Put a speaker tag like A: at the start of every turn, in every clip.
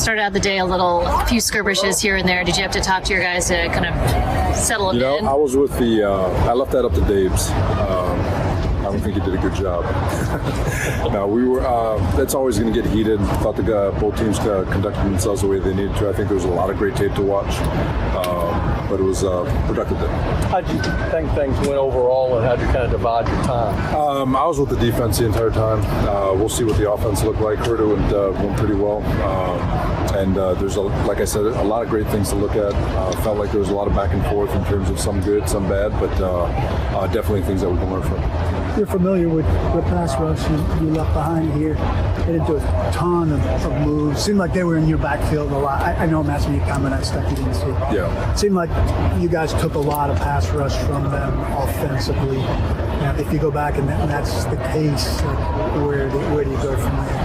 A: started out the day a few skirmishes here and there. Did you have to talk to your guys to kind of settle them in?
B: I was with I left that up to Dave's. I don't think he did a good job. No, we were. That's always going to get heated. Thought both teams conducted themselves the way they needed to. I think there was a lot of great tape to watch, but it was a productive day.
C: How did you think things went overall, and how did you kind of divide your time?
B: I was with the defense the entire time. We'll see what the offense looked like. Heard it went pretty well. And there's, like I said, a lot of great things to look at. Felt like there was a lot of back and forth in terms of some good, some bad, but definitely things that we can learn from.
D: You're familiar with the pass rush you left behind here. They didn't do a ton of moves. Seemed like they were in your backfield a lot. I know I'm asking you a comment on stuff you didn't see.
B: Yeah.
D: It seemed like you guys took a lot of pass rush from them offensively. Now, if you go back and that's the case, where do you go from there?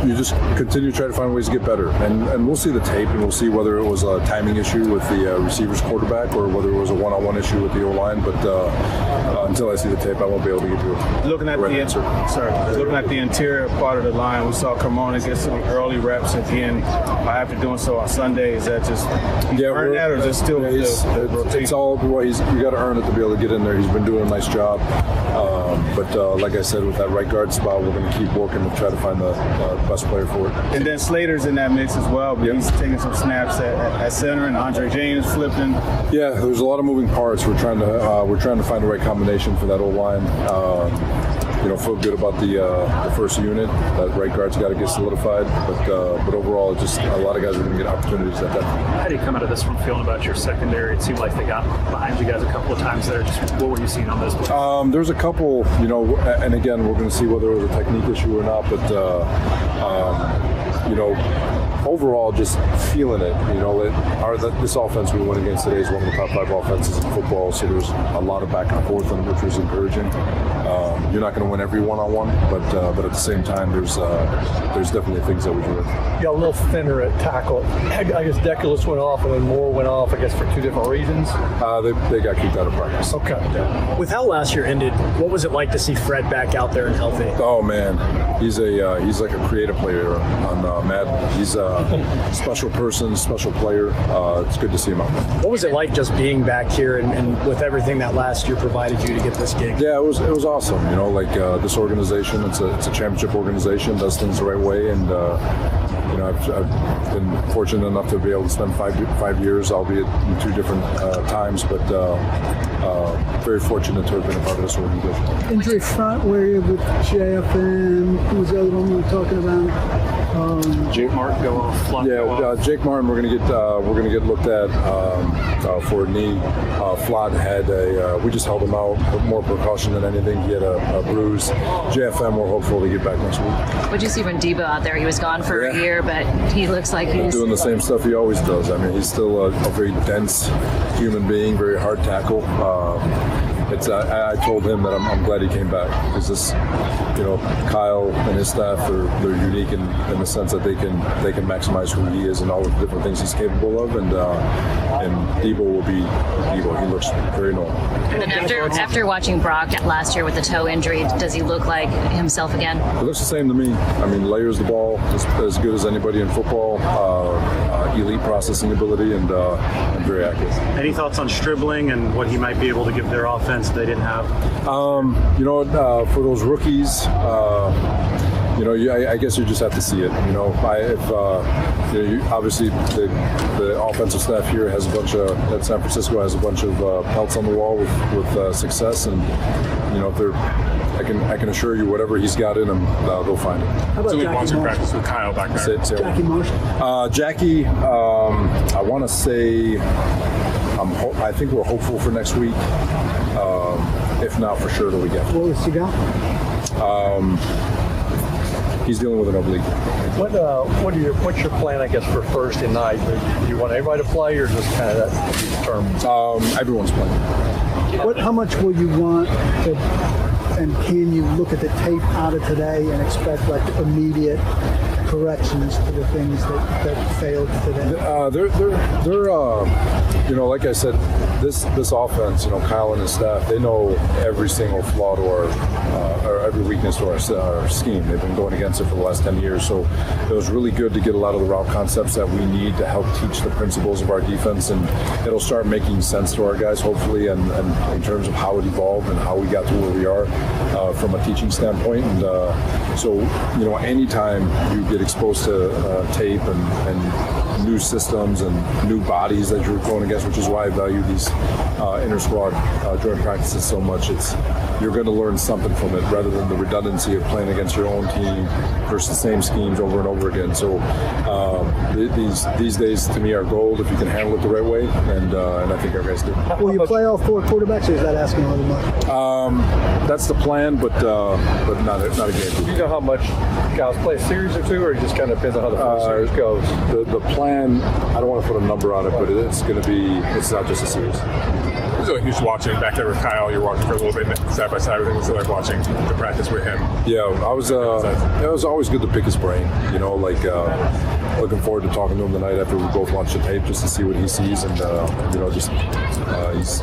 B: You just continue to try to find ways to get better, and we'll see the tape, and we'll see whether it was a timing issue with the receivers quarterback or whether it was a one-on-one issue with the O-line. But until I see the tape, I won't be able to give you a right answer.
E: Looking at the interior part of the line, we saw Carmona get some early reps at the end. After doing so on Sunday, is that just earn that, or just still
B: it's all you got to earn it to be able to get in there. He's been doing a nice job, but like I said, with that right guard spot, we're going to keep working to try to find the best player for it.
E: And then Slater's in that mix as well, but he's taking some snaps at center, and Andre James flipping.
B: Yeah, there's a lot of moving parts. We're trying to find the right combination for that O-line. Feel good about the first unit. That right guard's got to get solidified, but overall, just a lot of guys are going to get opportunities at that.
F: How do you come out of this one feeling about your secondary? It seemed like they got behind you guys a couple of times there. Just what were you seeing on those plays?
B: There's a couple, and again, we're going to see whether it was a technique issue or not, but overall, just feeling it. This offense we went against today is one of the top 5 offenses in football, so there's a lot of back and forth, which was encouraging. You're not going to win every one-on-one, but at the same time, there's definitely things that we can win.
C: You got a little thinner at tackle. I guess Deculus went off, and then Moore went off, I guess, for 2 different reasons.
B: They got kicked out of practice.
C: Okay.
F: With how last year ended, what was it like to see Fred back out there and healthy?
B: Oh man, he's like a creative player on Madden. He's a special person, special player. It's good to see him out there.
F: What was it like just being back here and with everything that last year provided you to get this gig?
B: Yeah, it was awesome. This organization, it's a championship organization, does things the right way, and I've been fortunate enough to be able to spend five years, albeit in 2 different times, but very fortunate to have been a part of this organization.
D: Injury front, where you're with JFM, who was the other one we were talking about?
F: Jake Martin go off.
B: Jake Martin, we're gonna get looked at for a knee. Flott had we just held him out, with more precaution than anything. He had a bruise. JFM, we're hopeful to get back next week.
A: What'd you see from Debo out there? He was gone for a year, but he looks like he's
B: doing the same stuff he always does. I mean, he's still a very dense human being, very hard tackle. I told him that I'm glad he came back, because this, Kyle and his staff they're unique in the sense that they can maximize who he is and all the different things he's capable of, and Debo will be Debo. He looks very normal.
A: And then after watching Brock last year with the toe injury, does he look like himself again?
B: It looks the same to me. I mean, layers the ball as good as anybody in football. Elite processing ability and very accurate.
F: Any thoughts on Stribling and what he might be able to give their offense they didn't have?
B: For those rookies, I guess you just have to see it. Obviously the offensive staff here has at San Francisco has a bunch of pelts on the wall with success, and I can assure you, whatever he's got in him, they'll find it.
D: How about Jackie Marshall?
E: Practice with Kyle back there.
D: Jackie Marshall.
B: Jackie, I want to say, I think we're hopeful for next week. If not, for sure the week after.
D: What was he got?
B: He's dealing with an oblique.
C: What's your plan, I guess, for Thursday night? Do you want everybody to play, or just kind of that to be determined?
B: Everyone's playing.
D: How much will you want to, and can you look at the tape out of today and expect like immediate corrections to the things that failed today?
B: They're like I said, this offense, Kyle and his staff, they know every single flaw to or every weakness to our scheme. They've been going against it for the last 10 years, so it was really good to get a lot of the route concepts that we need to help teach the principles of our defense, and it'll start making sense to our guys, hopefully, and in terms of how it evolved and how we got to where we are from a teaching standpoint. And so, anytime you get exposed to tape and new systems and new bodies that you're going against, which is why I value these inter-squad joint practices so much. You're going to learn something from it rather than the redundancy of playing against your own team versus the same schemes over and over again. So these days, to me, are gold if you can handle it the right way, and I think our guys do.
D: Will you play all 4 quarterbacks, or is that asking a little much?
B: That's the plan, but not a game.
C: Do you know how much guys play a series or two, or it just kind of depends on how the first series goes?
B: The plan, I don't want to put a number on it, but it's not just a series.
G: It was just watching back there with Kyle. You're watching for a little bit side by side. Everything was like watching the practice with him.
B: Yeah, I was. It was always good to pick his brain. Looking forward to talking to him tonight after we both watch the tape just to see what he sees, and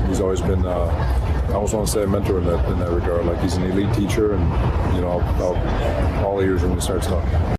B: he's always been. I almost want to say a mentor in that regard. Like, he's an elite teacher, and all ears when he starts talking.